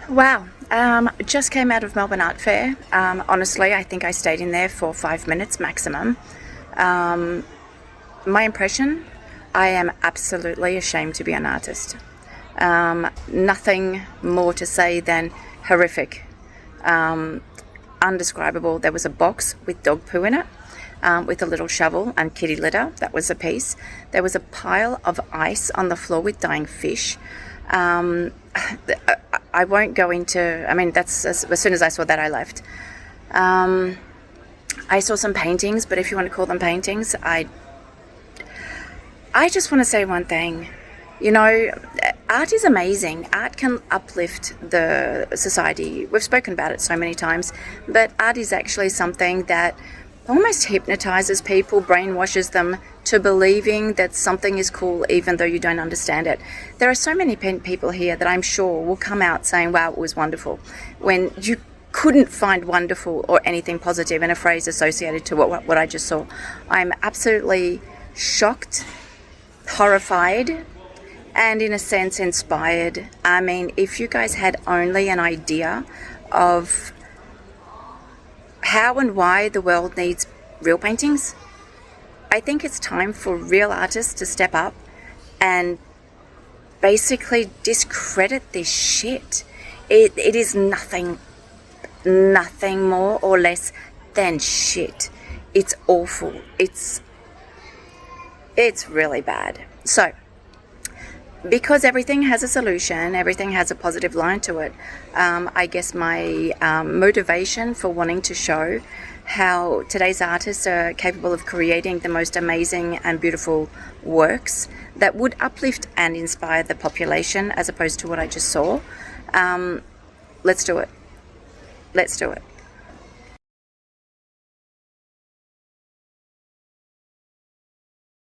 Wow. Just came out of Melbourne Art Fair. Honestly, I think I stayed in there for 5 minutes maximum. My impression, I am absolutely ashamed to be an artist. Nothing more to say than horrific. Undescribable. There was a box with dog poo in it, with a little shovel and kitty litter. That was a piece. There was a pile of ice on the floor with dying fish. I won't go into, I mean, that's as soon as I saw that, I left. I saw some paintings, but if you want to call them paintings, I just want to say one thing. You know, art is amazing. Art can uplift the society. We've spoken about it so many times, but art is actually something that almost hypnotizes people, brainwashes them to believing that something is cool even though you don't understand it. There are so many people here that I'm sure will come out saying, wow, it was wonderful, when you couldn't find wonderful or anything positive in a phrase associated to what I just saw. I'm absolutely shocked, horrified, and in a sense inspired. I mean, if you guys had only an idea of how and why the world needs real paintings, I think it's time for real artists to step up and basically discredit this shit. It is nothing more or less than shit. It's awful. It's really bad. So, because everything has a solution, everything has a positive line to it, I guess my motivation for wanting to show how today's artists are capable of creating the most amazing and beautiful works that would uplift and inspire the population as opposed to what I just saw. Let's do it. Let's do it.